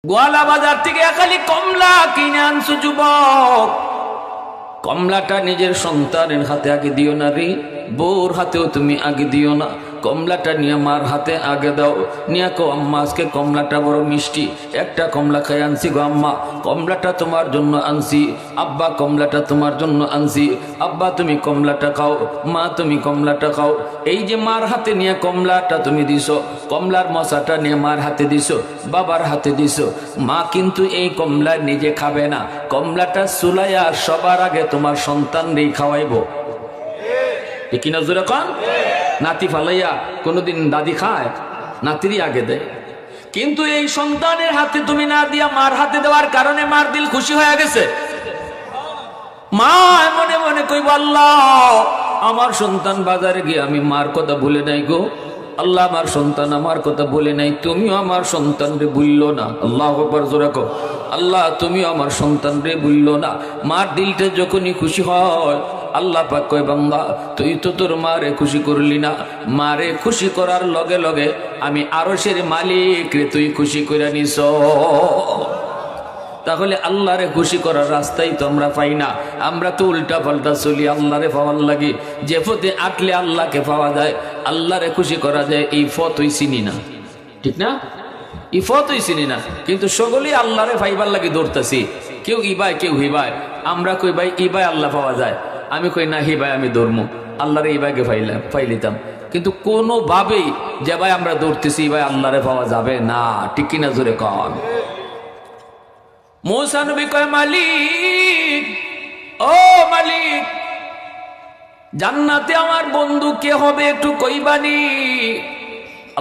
গোয়ালা বাজার থেকে খালি কমলা কিনে আনছো যুবক। কমলাটা নিজের সন্তানের হাতে আগে দিও না রে, বউর হাতেও তুমি আগে দিও না। কমলাটা নিয়ে মার হাতে আগে দাও, নিয়ে কো আম্মা আজকে কমলাটা বড় মিষ্টি, একটা কমলা খাই আনছি গো আম্মা, কমলাটা তোমার জন্য আনছি। আব্বা কমলাটা তোমার জন্য আনছি, আব্বা তুমি কমলাটা খাও, মা তুমি কমলাটা খাও। এই যে মার হাতে নিয়ে কমলাটা তুমি দিছো, কমলার মশাটা নিয়ে মার হাতে দিছো, বাবার হাতে দিছো। মা কিন্তু এই কমলা নিজে খাবে না, কমলাটা সুলাইয়া সবার আগে তোমার সন্তানরেই খাওয়াইবো। কি না জোরে কন? নাতি ফালাইয়া কোনোদিন দাদি খায়? নাতিরই আগে দেয়। কিন্তু এই সন্তানের হাতে তুমি না দিয়া মার হাতে দেওয়ার কারণে মার দিল খুশি হয়ে গেছে। মা মনে মনে কইব, আল্লাহ আমার সন্তান বাজারে গিয়ে আমি মার কথা ভুলে নাই গো, আল্লাহ আমার সন্তান আমার কথা বলে নাই, তুমিও আমার সন্তান রে ভুললো না। আল্লাহু আকবার জোরে কও, আল্লাহ তুমিও আমার সন্তান রে ভুললো না। মার দিলটা যখনই খুশি হয়, আল্লাহ পাক কয়, বান্দা তুই তো তোর মারে খুশি করলি না, মারে খুশি করার লগে লগে আমি আরশের মালিক রে তুই খুশি করে নিছ। তাহলে আল্লাহরে খুশি করার রাস্তাই তো আমরা পাই না। আমরা তো উল্টা পাল্টা চলি আল্লাহরে পাওয়ার লাগি। যে পথে আটলে আল্লাহকে পাওয়া যায়, আল্লাহরে খুশি করা যায়, এই পথই চিনি না। ঠিক না? এই পথই চিনি না, কিন্তু সকলেই আল্লাহরে পাইবার লাগি দৌড়তেছি। কেউ ইবাই কেউ হিবাই। আমরা কই ভাই ইবাই আল্লাহ পাওয়া যায়, আমি কই না হিবাই আমি দৌড়মু, আল্লাহরে ইবাইকে পাইলিতাম। কিন্তু কোনোভাবেই যে ভাই আমরা দৌড়তেছি ভাই আল্লাহরে পাওয়া যাবে না। ঠিক কিনা জোরে কন? মূসা নবী কয়, মালিক ও মালিক, জান্নাতে আমার বন্ধু কে হবে একটু কইবানি?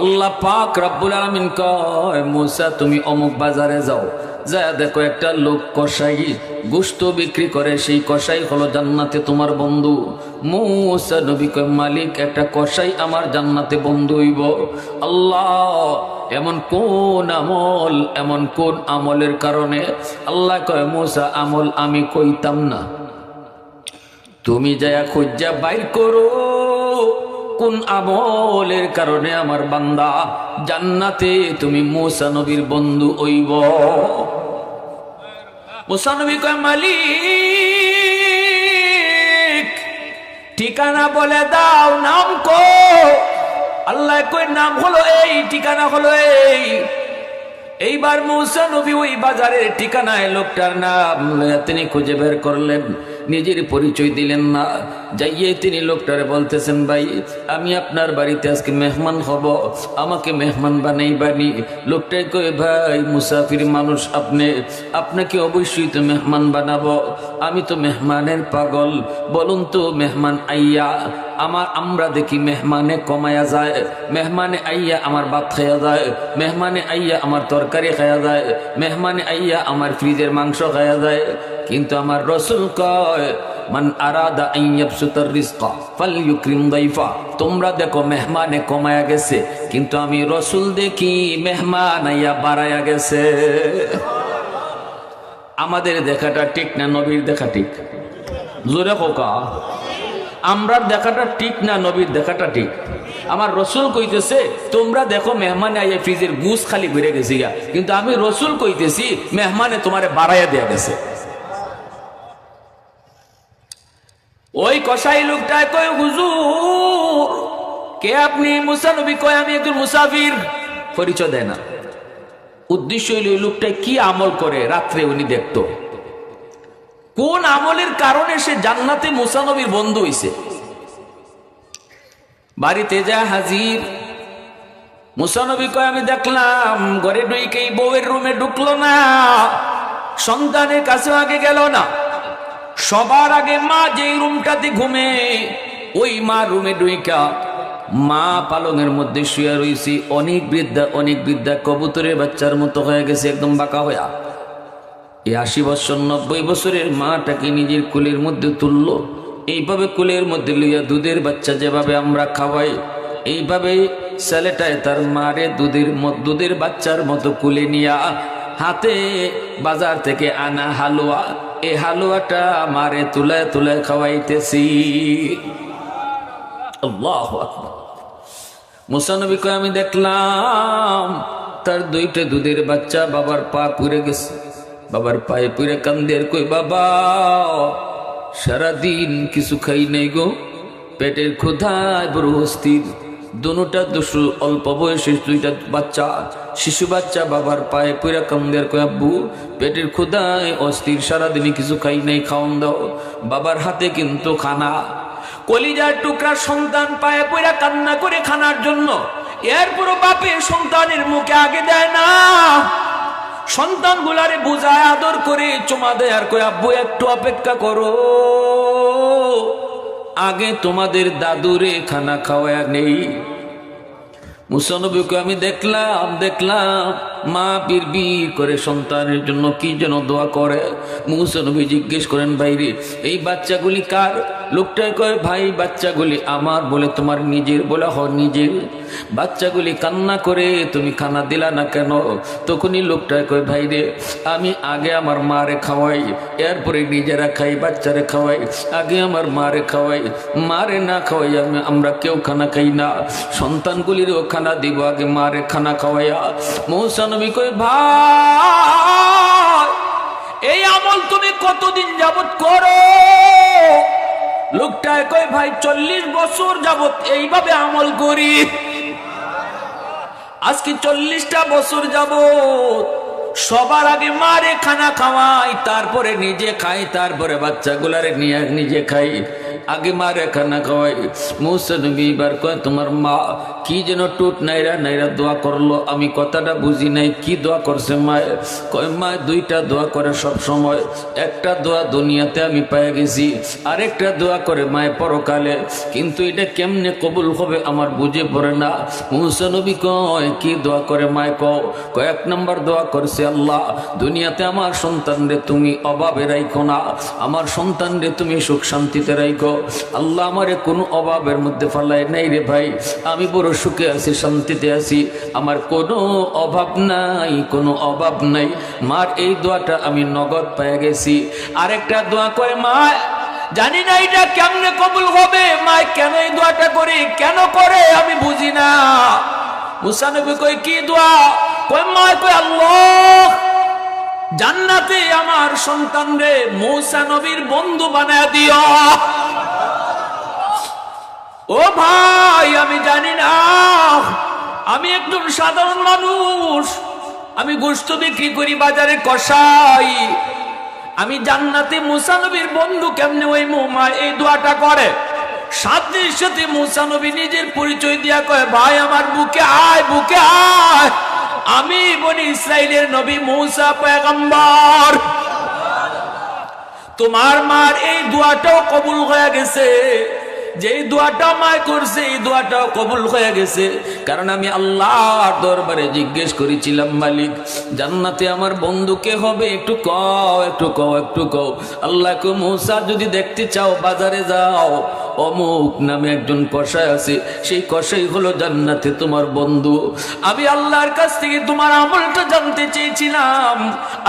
আল্লাহ পাক রব্বুল আলামিন কয়, মূসা তুমি অমুক বাজারে যাও, যা দেখো একটা লোক কসাই গোশত বিক্রি করে, সেই কসাই হলো জান্নাতে তোমার বন্ধু। মূসা নবী কয়, মালিক একটা কসাই আমার জান্নাতে বন্ধু হইব? আল্লাহ এমন কোন আমলের কারণে? আল্লাহ কয়, মূসা আমল আমি কইতাম না, তুমি যায়া খুঁজা বাইর করো কোন আমলের কারণে আমার বান্দা জান্নাতে তুমি মূসা নবীর বন্ধু হইব। মূসা নবী কয়, মালিক ঠিকানা বলে দাও, নাম কো? আল্লাহ কই, নাম হলো এই, ঠিকানা হলো এই। এইবার মূসা নবী ওই বাজারের ঠিকানায় লোকটার নাম তিনি খুঁজে বের করলেন, নিজের পরিচয় দিলেন না। যাইয়ে তিনি লোকটারে বলতেছেন, ভাই আমি আপনার বাড়িতে আজকে মেহমান হব, আমাকে মেহমান বানাইবানি। লোকটাই কয়, ভাই মুসাফির মানুষ আপনাকে অবশ্যই তো মেহমান বানাবো, আমি তো মেহমানের পাগল। বলুন তো মেহমান আইয়া আমরা দেখি মেহমানে কমায়া যায়, মেহমানে আইয়া আমার ভাত খাইয়া যায়, মেহমানে আইয়া আমার তরকারি খাইয়া যায়, মেহমানে আইয়া আমার ফ্রিজের মাংস খাইয়া যায়। কিন্তু আমার রাসূল কয়, মান আরাদা আন ইয়াবসুতার রিজকা ফালইউকরিম দাইফা। তোমরা দেখো মেহমানে কমায়া গেছে, কিন্তু আমি রাসূল দেখি মেহমান আইয়া বাড়ায়া গেছে। আমাদের দেখাটা ঠিক না নবীর দেখা ঠিক? জোরে কোকা, আমরার দেখাটা ঠিক না নবীর দেখাটা ঠিক? আমার রসুল কইতেছে তোমরা দেখো মেহমানে আইয়া ফ্রিজের গুছ খালি ঘুরে গেছি গা, কিন্তু আমি রসুল কইতেছি মেহমানে তোমারে বাড়াইয়া দেয়া গেছে। ওই কসাই লোকটায় কয়, হুজুর কে আপনি? মূসা নবী কয়, আমি একজন মুসাফির। পরিচয় দেয় না। উদ্দেশ্য হইল ওই লোকটায় কি আমল করে রাত্রে উনি দেখতো, কোন আমলের কারণে সে জান্নাতে মূসা নবীর বন্ধু হইছে। বাড়িতে যা হাজির, মূসা নবী কয়, আমি দেখলাম ঘরে ঢুকেই বউয়ের রুমে ঢুকলো না, সন্তানের কাছে আগে গেল না, সবার আগে মা যেই রুমটাতে ঘুমে ওই মা রুমে ঢুকা মা পালঙের মধ্যে শুয়ে রয়েছে। অনেক বৃদ্ধা কবুতরের বাচ্চার মতো হয়ে গেছে, একদম বাঁকা হইয়া। এই 80 বছর 90 বছরের মাটাকে নিজের কোলের মধ্যে তুললো, এইভাবে কোলের মধ্যে লইয়া দুধের বাচ্চা যেভাবে আমরা খাওয়াই, এইভাবে ছেলেটায় তার মারে দুধের বাচ্চার মতো কোলে নিয়া হাতে বাজার থেকে আনা হালুয়া, এই হালুয়াটা মারে তুলে তুলে খাওয়াইতেছি। আল্লাহু আকবার। মূসা নবী কয়, আমি দেখলাম তার দুইটা দুধের বাচ্চা বাবার পা পুড়ে গেছে, বাবার পায়ে পুড়ে কান্দে আর কই, বাবা সারাদিন কিছু খাই নাই গো, পেটের ক্ষুধায় বড় অস্থির। দুটা দুশো অল্প বয়সে দুইটা বাচ্চা, শিশু বাচ্চা বাবার পায়ে পুরা কান্দের কয়, আব্বু পেটের ক্ষুধায় অস্থির, সারাদিনে কিছু খাই নাই, খাওয়ান দাও। বাবার হাতে কিন্তু খানা, কলিজার টুকরা সন্তান পায়ে পুরা কান্না করে খানার জন্য। এরপরও বাপে সন্তানের মুখে আগে দেয় না, সন্তান গুলারে বুঝায় আদর করে চুমা দেয় আর কয়, আব্বু একটু অপেক্ষা করো, আগে তোমাদের দাদুরে খানা খাওয়া নেই। মুসা নবীকে আমি দেখলাম মা বিড়বিড় করে সন্তানের জন্য কি যেন দোয়া করে। মুসা নবী জিজ্ঞেস করেন, ভাইরে এই বাচ্চাগুলি কার? লোকটাই কয়, ভাই বাচ্চাগুলি আমার। বলে তোমার নিজের? বলে হ নিজের। বাচ্চাগুলি কান্না করে তুমি খানা দিলা না কেন? তখনই লোকটাই কয়, ভাইরে আমি আগে আমার মারে খাওয়াই, এরপরে নিজেরা খাই, বাচ্চারে খাওয়াই, আগে আমার মারে খাওয়াই, মারে না খাওয়াই আমরা কেউ খানা খাই না, সন্তানগুলিরও খানা দিব, আগে মারে খানা খাওয়াইয়া। মুসা নবী কই, ভাই এই আমল তুমি কতদিন যাবত করো? লোকটায় কই, ভাই 40 বছর যাবত এইভাবে আমল করি। আজকে 40টা বছর যাবত সবার আগে মারে খানা খাওয়াই, তারপরে নিজে খাই, তারপরে বাচ্চাগুলারে নিয়ে নিজে খাই, আগে মারে খানা খাওয়াই। মুসা নবী এবার কয়, তোমার মা কি যেন টুট নাইরা নাইরা দোয়া করলো, আমি কথাটা বুঝি নাই, কি দোয়া করছে মায়ের? কয়, মা দুইটা দোয়া করে সব সময়, একটা দোয়া দুনিয়াতে আমি পেয়ে গেছি, আরেকটা দোয়া করে মায়ের পরকালে, কিন্তু এটা কেমনে কবুল হবে আমার বুঝে পড়ে না। মুসা নবী কয়, কি দোয়া করে মায়? কয় 1 নম্বর দোয়া করছে, আল্লাহ দুনিয়াতে আমার সন্তানরে তুমি অভাবে রাখো না, আমার সন্তানরে তুমি সুখ শান্তিতে রাখো। আল্লাহ আমারে কোনো অভাবের মধ্যে ফেলায় নাই রে ভাই, আমি বড় সুখে আছি, শান্তিতে আছি, আমার কোনো অভাব নাই, কোনো অভাব নাই। মার এই দোয়াটা আমি নগদ পেয়ে গেছি। আরেকটা দোয়া করে, মা জানি না এটা কেমনে কবুল হবে, মা কেন এই দোয়াটা করে, কেন করে আমি বুঝি না। মুসা নবী কই, কি দোয়া? কই, মা কই, আল্লাহ জান্নাতে আমার সন্তানরে মুসা নবীর বন্ধু বানায় দিও। ও ভাই আমি জানি না, আমি একদম সাধারণ মানুষ, আমি গোশত বিক্রি করি বাজারে, কষাই, আমি জান্নাতে মুসা নবীর বন্ধু কেমনে ওই মা এই দোয়াটা করে? সাথে সাথে মুসা নবী নিজের পরিচয় দিয়া কয়, ভাই আমার বুকে আয়, বুকে আয়, আমি বনি ইসরাইলের নবী মুসা পয়গম্বর। তোমার মার এই দোয়াটাও কবুল হয়ে গেছে, যে দোয়াটা মায় করছে এই দোয়াটাও কবুল হয়ে গেছে, কারণ আমি আল্লাহর দরবারে জিজ্ঞেস করেছিলাম, মালিক জান্নাতে আমার বন্ধু কে হবে? একটু কও, একটু কও, একটু কও। আল্লাহ কো, মুসা যদি দেখতে চাও বাজারে যাও, অমুক নামে একজন কসাই আছে, সেই কসাই হলো জান্নাতে তোমার বন্ধু। আমি আল্লাহর কাছ থেকে তোমার আমলটা জানতে চেয়েছিলাম।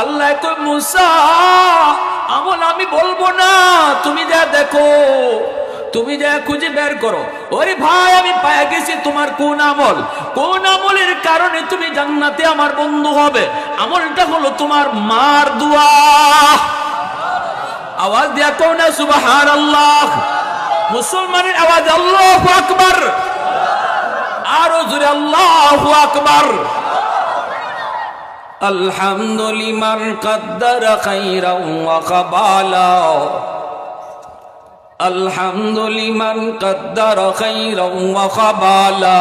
আল্লাহ কো, মুসা আমল আমি বলবো না, তুমি যা দেখো, তুমি যা খুঁজে বের করো। ওরে ভাই আমি পেয়ে গেছি তোমার কোন আমল, কোন আমলের কারণে তুমি জান্নাতে আমার বন্ধু হবে। আমলটা হলো তোমার মার দোয়া। আওয়াজ দিয়া কও না সুবহানাল্লাহ। মুসলমানের আওয়াজ আল্লাহু আকবার, আরো জোরে আল্লাহু আকবার। আলহামদুলিমান কদ্দারা খাইরান ওয়া কাবালা, আলহামদুলিমান কদ্দারা খাইরান ওয়া কাবালা,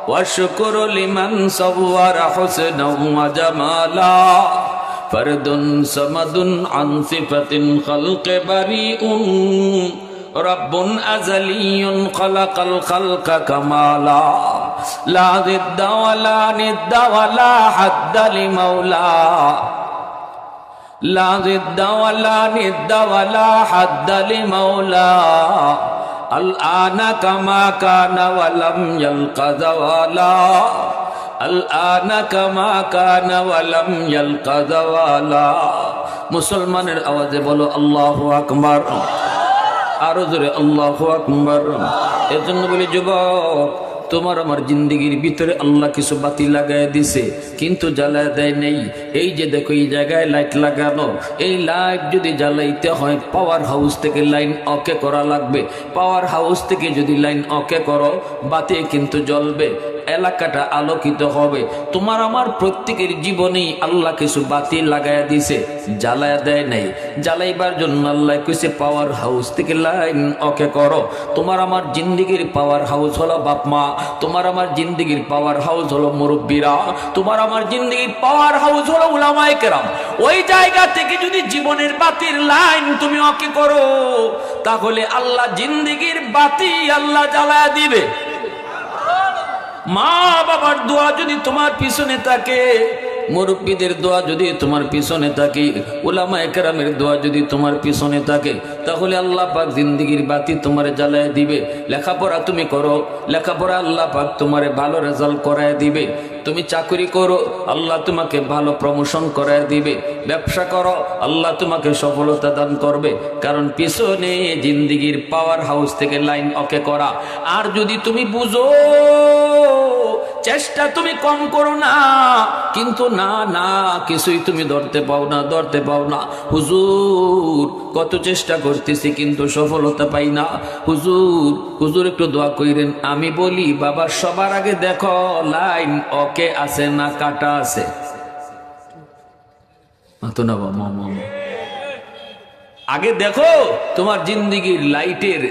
ওয়া শুকরু লিমান সাওয়ারা হুসনান ওয়া জামালা, ফরদুন সামাদুন আন সিফাতিন খালকি বারিউন, রব্বুন আযালিয়ুন খালাকাল খালকা কামালা, লা জিদ্দা ওয়ালা নিদ্দা ওয়ালা হাদ্দা লিমাওলা, লা জিদ্দা ওয়ালা নিদ্দা ওয়ালা হাদ্দা লিমাওলা, আল আনা কামা কানা ওয়া লাম ইয়ালকা যাওয়ালা, আল আনা কামা কানা ওয়া লাম ইয়ালকা যাওয়ালা। মুসলমানের আওয়াজে বলো আল্লাহু আকবার, আরো জোরে আল্লাহু আকবার। এর জন্য বলি যুবক, তোমার আমার জিন্দিগির ভিতরে আল্লাহ কিছু বাতি লাগায় দিছে, কিন্তু জ্বালায় দেয় নেই। এই যে দেখো এই জায়গায় লাইট লাগানো, এই লাইট যদি জ্বালাইতে হয় পাওয়ার হাউস থেকে লাইন ওকে করা লাগবে। পাওয়ার হাউস থেকে যদি লাইন ওকে করো, বাতি কিন্তু জ্বলবে, এলাকাটা আলোকিত হবে। তোমার আমার প্রত্যেকের জীবনেই আল্লাহ কিছু বাতি লাগায় দিছে, জ্বালায় দেয় নাই। জ্বালাইবার জন্য আল্লাহ কইছে পাওয়ার হাউস থেকে লাইন ওকে করো। তোমার আমার জিন্দিগির পাওয়ার হাউস হলো বাপ মা, তোমার আমার জিন্দিগির পাওয়ার হাউস হলো মুরব্বীরা, তোমার আমার জিন্দিগির পাওয়ার হাউস হলো উলামায়ে কেরাম। ওই জায়গা থেকে যদি জীবনের বাতির লাইন তুমি ওকে করো, তাহলে আল্লাহ জিন্দিগির বাতি আল্লাহ জ্বালায় দিবে। মা বাবার দোয়া যদি তোমার পিছনে থাকে, মুরব্বীদের দোয়া যদি তোমার পিছনে থাকে, উলামায়ে কেরামের দোয়া যদি তোমার পিছনে থাকে, তাহলে আল্লাহ পাক জিন্দেগির বাতি তোমার জ্বালায় দিবে। লেখাপড়া তুমি করো, লেখাপড়া আল্লাহ পাক তোমারে ভালো রেজাল্ট করায় দিবে। তুমি চাকরি করো, আল্লাহ তোমাকে ভালো প্রমোশন করায় দিবে। ব্যবসা করো, আল্লাহ তোমাকে সফলতা দান করবে, কারণ পিছনে জিন্দেগির পাওয়ার হাউস থেকে লাইন ওকে করা। আর যদি তুমি বুঝো, চেষ্টা তুমি কম করো না, কিন্তু না না কিছুই তুমি ধরতে পাও না, ধরতে পাও না। হুজুর কত চেষ্টা করতেছি কিন্তু সফলতা পাই না। হুজুর হুজুর একটু দোয়া কইরেন। আমি বলি বাবা, সবার আগে দেখো লাইন ওকে আছে না কাটা আছে। আগে দেখো তোমার জিন্দিগির লাইটের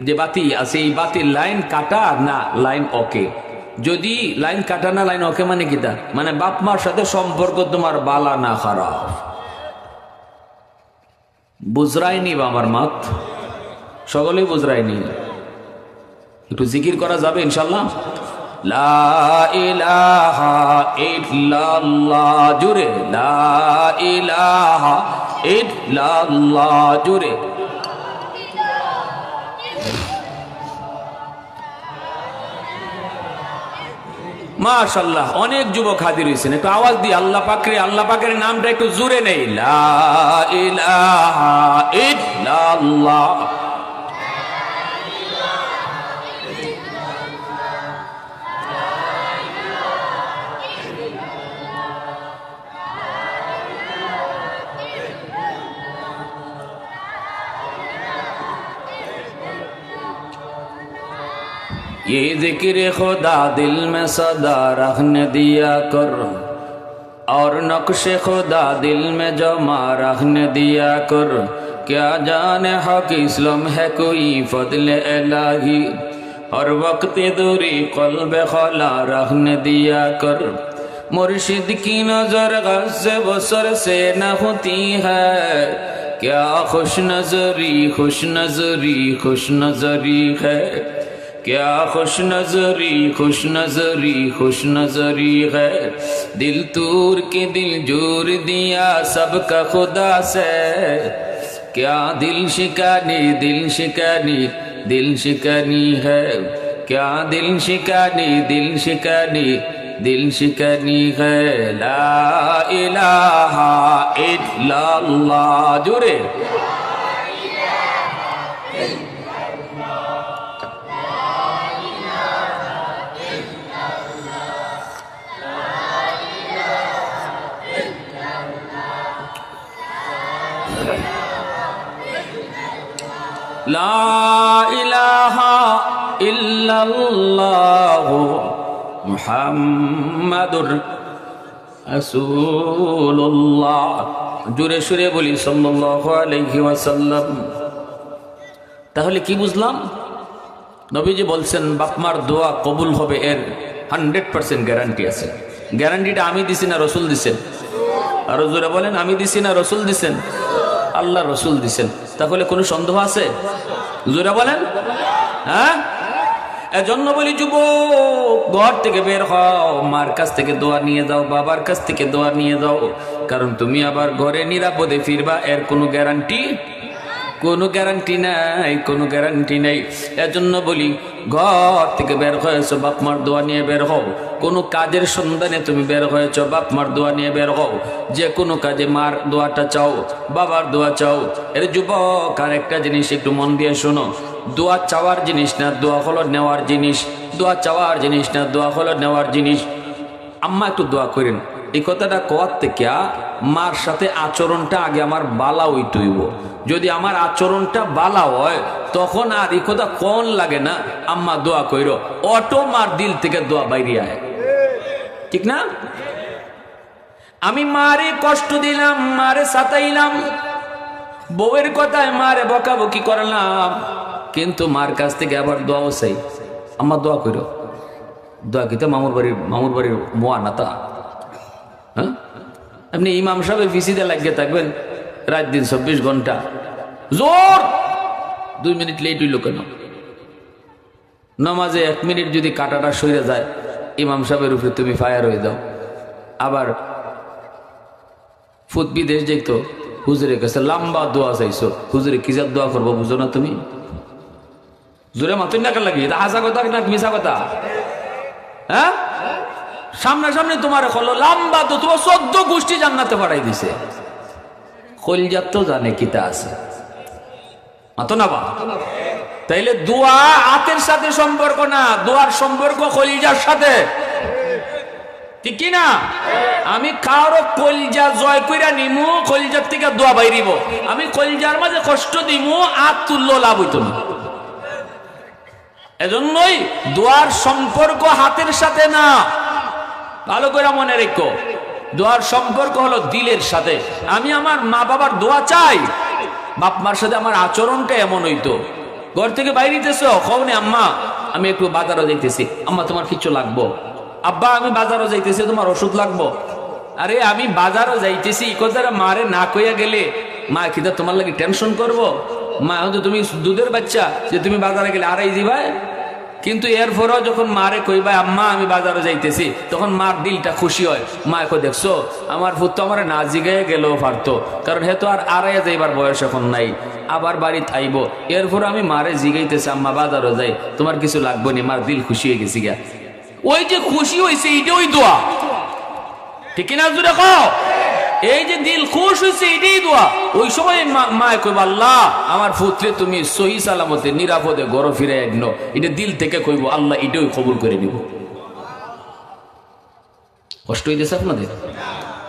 যে বাতি আছে, এই বাতির লাইন কাটা না লাইন ওকে। যদি লাইন কাটা না লাইন ওকে মানে কিটা, মানে বাপ মার সাথে সম্পর্ক তোমার বালা না খারাপ। বুঝরাইনি বা আমার মাত সকলেই বুঝরাইনি। একটু জিকির করা যাবে ইনশাল্লাহ। লা ইলাহা ইল্লাল্লাহ জুরে, লা ইলাহা ইল্লাল্লাহ জুরে। মাশাআল্লাহ, অনেক যুবক হাজির হয়েছেন। একটু আওয়াজ দিয়ে আল্লাহ পাকের, আল্লাহ পাকের নামটা একটু জোরে নেই। লা ইলাহা ইল্লাল্লাহ। ये जिक्र खुदा दिल में सदा रखने दिया कर, और नक्श खुदा दिल में जमा रखने दिया कर। क्या जाने हक इस्लाम है कोई फضل इलाही, और वक्त दूरी क़ल्ब खला रखने दिया कर। मुर्शिद की नजर ग़ज़्ज़ बसर से न होती है, क्या खुश नजरी खुश नजरी खुश नजरी है। क्या खुश नजरी खुश नजरी खुश नजरी है। दिल तूर के दिल जोर दिया सबका खुदा से। क्या दिल शिकानी दिल शिकानी दिल शिकानी है। क्या दिल शिकानी दिल शिकानी दिल शिकानी है। ला इलाहा इल्लल्लाह जुरे। লা ইলাহা ইল্লাল্লাহ মুহাম্মাদুর রাসূলুল্লাহ। জোরে সুরে বলি সাল্লাল্লাহু আলাইহি ওয়াসাল্লাম। তাহলে কি বুঝলাম? নবীজি বলছেন বাপমার দোয়া কবুল হবে, এর 100% গ্যারান্টি আছে। গ্যারান্টিটা আমি দিছি না রসুল দিছেন? আরো জোরে বলেন, আমি দিছি না রসুল দিছেন? আল্লাহ রসুল দিছেন। তাহলে কোনো সন্দেহ আছে? জোরে বলেন। হ্যাঁ, এজন্য বলি যুবক, ঘর থেকে বের হও, মার কাছ থেকে দোয়া নিয়ে যাও, বাবার কাছ থেকে দোয়া নিয়ে যাও, কারণ তুমি আবার ঘরে নিরাপদে ফিরবা, এর কোনো গ্যারান্টি নাই, কোনো গ্যারান্টি নেই। এজন্য বলি ঘর থেকে বের হয়েছ, বাপ মার দোয়া নিয়ে বের হও। কোনো কাজের সন্ধানে তুমি বের হয়েছ, বাপ মার দোয়া নিয়ে বের হও। যে কোনো কাজে মার দোয়াটা চাও, বাবার দোয়া চাও। এর যুবক আর একটা জিনিস একটু মন দিয়ে শোনো, দোয়া চাওয়ার জিনিস না, দোয়া হলো নেওয়ার জিনিস। দোয়া চাওয়ার জিনিস না, দোয়া হলো নেওয়ার জিনিস। আম্মা একটু দোয়া করেন। এই কথাটা কোয়ার থেকে মার সাথে আচরণটা আগে আমার বালা হইতে হইব। যদি আমার আচরণটা বালা হয় তখন আর এই কথা কোন লাগে না, আম্মা দোয়া কইরো, অটো মার দিল থেকে দোয়া বাইরে আয়, ঠিক না? আমি মারে কষ্ট দিলাম, মারে সাতাইলাম, বউয়ের কথায় মারে বকাবকি করলাম, কিন্তু মার কাছ থেকে আবার দোয়াও চাই, আম্মা দোয়া কইরো। দোয়া কিন্তু মামুর বাড়ির মোয়া নাতা। হ্যাঁ, আপনি ইমাম সাহেবের ফিসিতে লাগিয়ে থাকবেন রাত দিন 24 ঘন্টা, জোর 2 মিনিট লেট হইল কেন? নামাজে 1 মিনিট যদি কাটাটা সরে যায় ইমাম সাহেবের উপরে তুমি ফায়ার হয়ে যাও। আবার ফুট বিদেশ যেত, হুজুরের কাছে লম্বা দোয়া চাইছো, হুজুরে কি যার দোয়া করবো বুঝো না তুমি? জোরে মাতুন না লাগি, এটা হাসা কথা না মিশা কথা? হ্যাঁ, সামনাসামনি তোমার হলো লম্বা তো, তোমার 14 গোষ্ঠী জান্নাতে পাঠাই দিছে। কলজাত তো জানে কিতা আছে, মাতো না বা? তাইলে দোয়া হাতের সাথে সম্পর্ক না, দোয়ার সম্পর্ক কলিজার সাথে, ঠিক কি না? আমি কারো কলিজা জয় কইরা নিমু, কলিজার থেকে দোয়া বাইরিব। আমি কলিজার মাঝে কষ্ট দিমু, আর তুল্য লাভ হইতো না। এজন্যই দোয়ার সম্পর্ক হাতের সাথে না, ভালো করে মনে রেখো। দোয়ার সম্পর্ক হলো দিলের সাথে। আমি আমার মা বাবার দোয়া চাই, বাপ মার সাথে আমার আচরণটা এমন হইতো। ঘর থেকে বাইরেতেছ, কওনি আম্মা আমি একটু বাজারও যাইতেছি, আম্মা তোমার কিছু লাগবো? আব্বা আমি বাজারও যাইতেছি, তোমার ওষুধ লাগবো? আরে আমি বাজারও যাইতেছি এই কথাটা মারে না কইয়া গেলে মা কিতা তোমার লাগে টেনশন করবো? মা হয়তো তুমি দুধের বাচ্চা যে তুমি বাজারে গেলে আড়াই দিবাই, কিন্তু এরপরও যখন মারে কইবা আম্মা আমি বাজারে যাইতেছি, তখন মার দিলটা খুশি হয়। মা এখন দেখছো আমার ভূত তো আমার না জিগাইয়া গেলেও পারতো, কারণ হে তো আর আড়াইয়া যাইবার বয়স এখন নাই, আবার বাড়ি থাইব। এরপর আমি মারে জিগাইতেছি আম্মা বাজারও যাই, তোমার কিছু লাগবে নি, মার দিল খুশি হয়ে গেছি গা। ওই যে খুশি হয়েছে এইটা ওই দোয়া, ঠিক না? জুড়ে কও, এই যে দিল খুশ হয়েছে এটাই দোয়া। ওই সময় মা কইব আল্লাহ আমার পুত্রে তুমি সহি সালামতে নিরাপদে ঘরে ফিরে আনো, এটা দিল থেকে কইব আল্লাহ এটাই কবুল করে নিব। কষ্ট হইতেছে আপনাদের?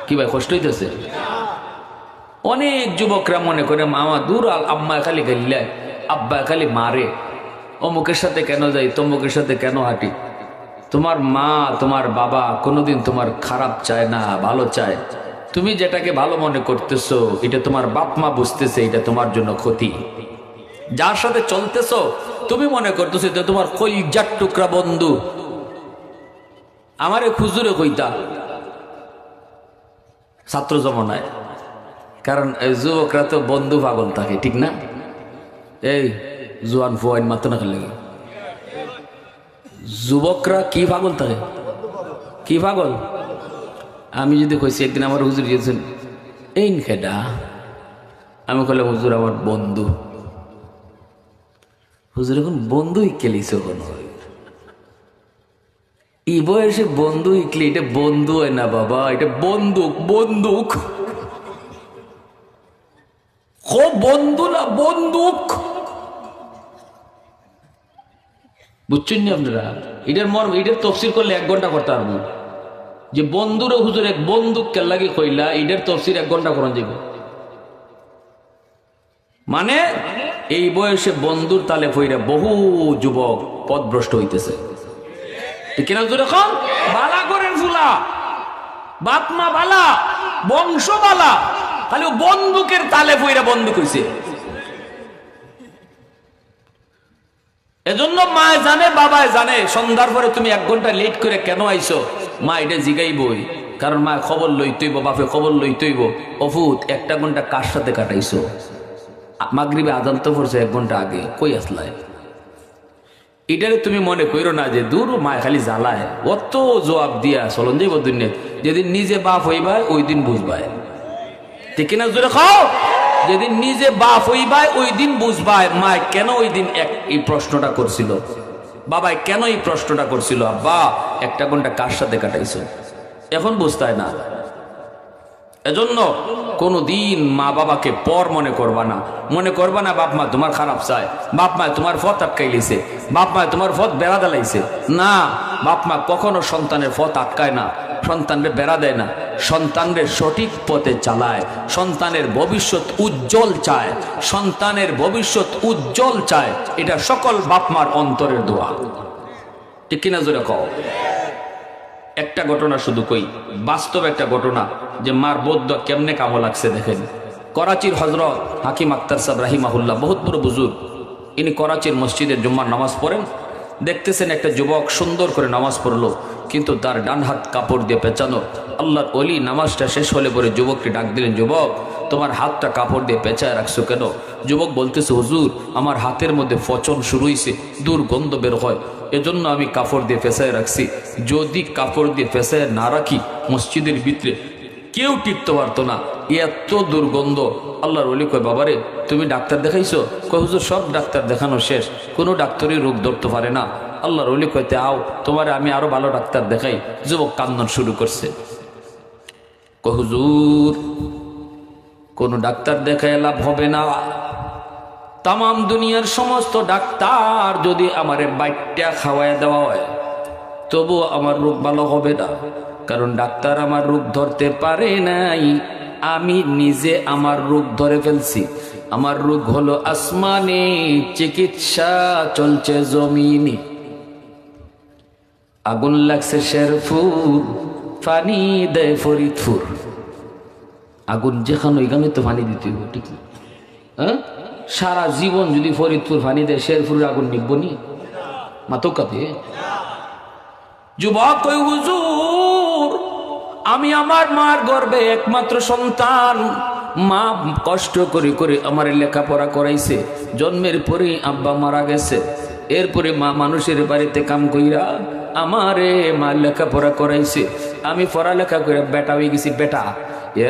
কি ভাই কষ্ট হইতেছে? অনেক যুবকরা মনে করে মামা দূর, আম্মা খালি গাইলে, আব্বা খালি মারে, অমুকের সাথে কেন যাই, তমুকের সাথে কেন হাঁটি। তোমার মা তোমার বাবা কোনোদিন তোমার খারাপ চায় না, ভালো চায়। তুমি যেটাকে ভালো মনে করতেছো এটা তোমার বাপ মা বুঝতেছে এটা তোমার জন্য ক্ষতি। যার সাথে চলতেছো তুমি মনে করতেছো এটা তোমার কলিজার টুকরা বন্ধু। আমারে খুজুরে কইতা ছাত্র জমানায়, কারণ যুবকরা তো বন্ধু পাগল থাকে, ঠিক না? এই জোয়ান ফুয়াইন মাত্র না খেলে যুবকরা কি পাগল থাকে, কি পাগল? আমি যদি কইছি একদিন আমার হুজুর গিয়েছেন এই খেডা, আমি কইলাম হুজুর আমার বন্ধু। হুজুর এখন বন্ধু ইকেলিস, এই বয়সে বন্ধু ইকলি, এটা বন্ধু হয় না বাবা, এটা বন্দুক। বন্দুক বন্ধু না, বন্দুক। বুঝছেন না আপনারা? এটার মর্ম, এটার তফসির করলে 1 ঘন্টা করতে পারবো। যে বন্ধুরে হুজুর এক বন্দুক কে লাগে কইলা, এটার তফসির 1 ঘন্টা করা যাবে। মানে এই বয়সে বন্ধুর তালে ফইরা বহু যুবক পথভ্রষ্ট হইতেছে, ঠিক না? জোরে কও, বালা করেন ফুলা, বাপ মা বালা, বংশ বালা, খালি বন্দুকের তালে ফইরা বন্দুক হইছে। এজন্য মা জানে বাবায় জানে সন্ধ্যার পরে তুমি 1 ঘন্টা লেট করে কেন আইছো, মা এটা জিগাইবই, কারণ মা খবর লইতেইব, বাপে খবর লইতেইব। অফুত 1টা ঘন্টা কার সাথে কাটাইছো? মাগরিবে আজান তো পড়ছে 1 ঘন্টা আগে, কই আসলাই? এটারে তুমি মনে কইরো না যে দূর মা খালি জ্বালায়, অত জবাব দিয়া চলন যাইব দুনিয়া। যেদিন নিজে বাপ হইবাই ওই দিন বুঝবাই, ঠিক না? জোরে খাও, যেদিন নিজে বাপ হইবাই ওই দিন বুঝবাই মা কেন ওই দিন এই প্রশ্নটা করছিল, বাবাই কেন এই প্রশ্নটা করছিল, আব্বা 1টা ঘন্টা কার সাথে কাটাইছো। এখন বুঝতায় না, এজন্য কোনোদিন মা বাবাকে পর মনে করবা না। মনে করবা না বাপ মা তোমার খারাপ চায়, বাপ মা তোমার পথ আটকাইলিছে, বাপ মা তোমার পথ বেড়া দালাইছে। না, বাপ মা কখনো সন্তানের পথ আটকায় না, সন্তানরে বেড়া দেয় না, সন্তানদের সঠিক পথে চালায়, সন্তানের ভবিষ্যৎ উজ্জ্বল চায়, সন্তানের ভবিষ্যৎ উজ্জ্বল চায়। এটা সকল বাপ মার অন্তরের দোয়া। ঠিক কিনা জোরে কও। একটা ঘটনা শুধু কই, বাস্তব একটা ঘটনা, যে মার বৌদ্ধ কেমনে কামো লাগছে দেখেন। করাচির হজরত হাকিম আক্তার সাহেব রাহিমাহুল্লাহ, বহুত বড় বুজুর্গ, ইনি করাচির মসজিদের জুম্মার নামাজ পড়েন। দেখতেছেন একটা যুবক সুন্দর করে নামাজ পড়লো, কিন্তু তার ডান হাত কাপড় দিয়ে পেঁচানো। আল্লাহর ওলি নামাজটা শেষ হলে পরে যুবককে ডাক দিলেন, যুবক তোমার হাতটা কাপড় দিয়ে পেঁচায় রাখছো কেন? যুবক বলতেছে, হুজুর আমার হাতের মধ্যে পচন শুরু হয়েছে, দুর্গন্ধ বের হয়, এজন্য আমি কাপড় দিয়ে পেঁচায় রাখছি। যদি কাপড় দিয়ে পেঁচায় না রাখি মসজিদের ভিতরে কেউ টিকতে পারতো না, এত দুর্গন্ধ। আল্লাহর ওলি কয়, বাবারে তুমি ডাক্তার দেখাইছো? কয়, হুজুর সব ডাক্তার দেখানো শেষ, কোনো ডাক্তারই রোগ ধরতে পারে না। আল্লাহর ওলি কইতে, আও তোমারে আমি আরো ভালো ডাক্তার দেখাই। যুবক কান্নান শুরু করছে। কয়, হুজুর কোনো ডাক্তার দেখায় লাভ হবে না। তাম দুনিয়ার সমস্ত ডাক্তার যদি আমারে বাইটটা খাওয়ায় দেওয়া হয় তবু আমার রোগ ভালো হবে না, কারণ ডাক্তার আমার রোগ ধরতে পারে নাই, আমি নিজে আমার রোগ ধরে ফেলছি। আমার রোগ হলো আসমানে, চিকিৎসা চলছে জমিনে। আগুন লাগছে শেরপুর, পানি দেয় ফরিদপুর। আগুন যেখানে ওইখানে তো পানি দিতে হবে, ঠিক না? হ্যাঁ, সারা জীবন যদি ফরিদপুর পানি দেয়, শেরপুরের আগুন নিবনি নি? মাতো কাঁপে। যুবক কই, হুজুর আমি আমার মার গর্ভে একমাত্র সন্তান, মা কষ্ট করে করে আমার লেখাপড়া করাইছে, জন্মের পরে আব্বা মারা গেছে, এরপরে মা মানুষের বাড়িতে কাম কইরা আমারে মা লেখাপড়া করাইছে, আমি পড়ালেখা করে বেটা হয়ে গেছি বেটা।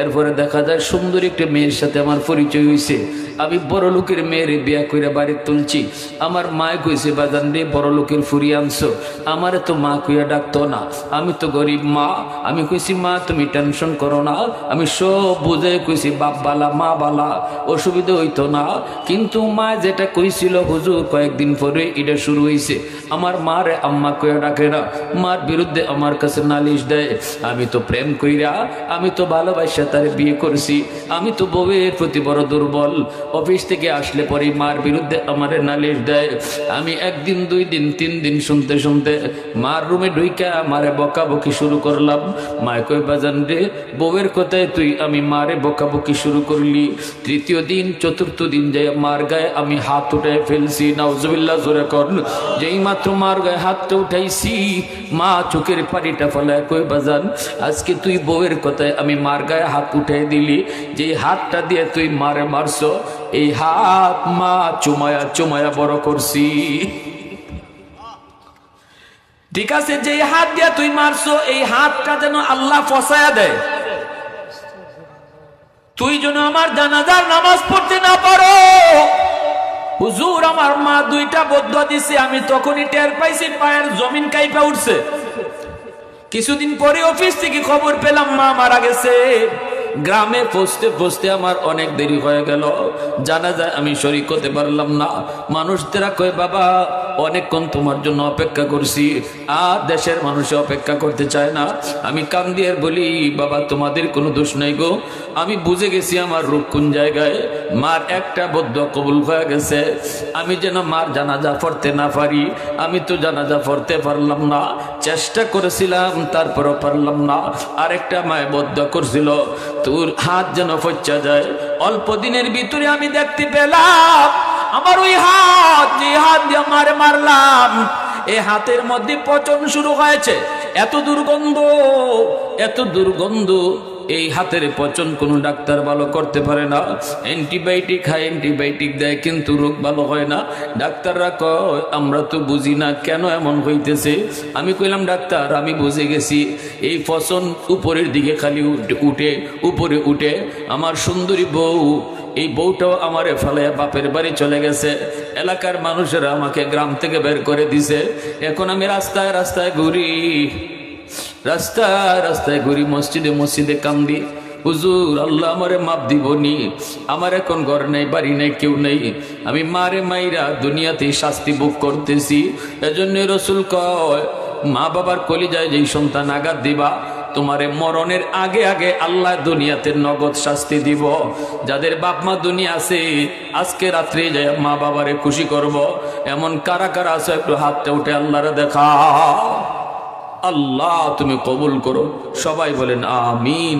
এরপরে দেখা যায় সুন্দর একটা মেয়ের সাথে আমার পরিচয় হয়েছে, আমি বড় লোকের মেয়ের বিয়া করে বাড়ি তুলছি। আমার মায় কইছে, বাজান রে বড় লোকের ফুরিয়ে আনছো, আমারে তো মা কইয়া ডাকতো না, আমি তো গরিব মা। আমি কইছি, মা তুমি টেনশন করো না, আমি সব বুঝে কইছি বাপ বালা মা বালা, অসুবিধা হইতো না। কিন্তু মা যেটা কইছিল, হুজুর কয়েকদিন পরে এটা শুরু হয়েছে, আমার মারে আম্মা কইয়া ডাকে না, মার বিরুদ্ধে আমার কাছে নালিশ দেয়। আমি তো প্রেম কইরা, আমি তো ভালোবাসা তার বিয়ে করছি, আমি তো বউয়ের প্রতি বড় দুর্বল। অফিস থেকে আসলে পরে মার বিরুদ্ধে আমারে নালিশ দেয়। আমি একদিন দুই দিন তিন দিন শুনতে শুনতে মার রুমে ঢুইকা মারে বকাবকি শুরু করলাম। মায় কই, বাজান রে বউয়ের কথায় তুই আমি মারে বকাবকি শুরু করলি। তৃতীয় দিন চতুর্থ দিন যাই মার গায়ে আমি হাত উঠে ফেলছি। নাউজুবিল্লাহ জোরে কর। যেই মাত্র মার গায়ে হাতটা উঠাইছি, মা চোখের পানিটা ফেলায় কই, বাজান আজকে তুই বউয়ের কথায় আমি মার গায়ে হাত উঠাই দিলি, যে হাতটা দিয়ে তুই মারে মারছ, এই হাত মা চুমায়া চুমায়া বড় করছি। ঠিক আছে, যে হাত দিয়ে তুই মারছো এই হাতটা যেন আল্লাহ ফসায়া দেয়, তুই যেন আমার জানাজার নামাজ পড়তে না পারো। হুজুর আমার মা দুইটা বদুয়া দিছে, আমি তখনই টের পাইছি পায়ের জমিন কাইপা উঠছে। কিছুদিন পরে অফিস থেকে খবর পেলাম মা মারা গেছে। গ্রামে পৌঁছতে পৌঁছতে আমার অনেক দেরি হয়ে গেল, জানা যায় আমি শরীক হতে পারলাম না। মানুষদেরা কয়, বাবা অনেকক্ষণ তোমার জন্য অপেক্ষা করছি, আর দেশের মানুষ অপেক্ষা করতে চায় না। আমি কান্দিয়ে বলি, বাবা তোমাদের কোনো দোষ নাই গো, আমি বুঝে গেছি আমার রূপ কোন জায়গায়। মার একটা বদুয়া কবুল হয়ে গেছে, আমি যেন মার জানাজা পড়তে না পারি। আমি তো জানাজা পড়তে পারলাম না, চেষ্টা করেছিলাম তারপরও পারলাম না। আরেকটা মায়ে বদুয়া করছিল, তোর হাত যেন ফচ্চা যায়। অল্প দিনের ভিতরে আমি দেখতে পেলাম আমার ওই হাত, যে হাত দিয়ে মারে মারলাম, এই হাতের মধ্যে পচন শুরু হয়েছে। এত দুর্গন্ধ, এত দুর্গন্ধ। এই হাতের পচন কোনো ডাক্তার ভালো করতে পারে না। অ্যান্টিবায়োটিক খায়, অ্যান্টিবায়োটিক দেয়, কিন্তু রোগ ভালো হয় না। ডাক্তাররা কয়, আমরা তো বুঝি না কেন এমন হইতেছে। আমি কইলাম, ডাক্তার আমি বুঝে গেছি, এই পচন উপরের দিকে খালি উঠে উপরে উঠে। আমার সুন্দরী বউ, এই বউটাও আমারে ফেলায় বাপের বাড়ি চলে গেছে। এলাকার মানুষেরা আমাকে গ্রাম থেকে বের করে দিছে। এখন আমি রাস্তায় রাস্তায় ঘুরি, রাস্তায় রাস্তায় ঘুরি, মসজিদে মসজিদে কান্দি। হুজুর আল্লাহ আমারে মাপ দিবনি, আমার এখন ঘর নেই, বাড়ি নেই, কেউ নেই, আমি মারে মাইরা দুনিয়াতে শাস্তি ভোগ করতেছি। এজন্য রসুল কয়, মা বাবার কলিজায় যেই সন্তান আঘাত দিবা, তোমারে মরণের আগে আগে আল্লাহ দুনিয়াতে নগদ শাস্তি দিব। যাদের বাপ মা দুনিয়া আছে, আজকে রাত্রে যায় মা বাবারে খুশি করব, এমন কারা কারা আছে একটু হাতটা উঠে আল্লাহরে দেখা। আল্লাহ তুমি কবুল করো, সবাই বলেন আমিন।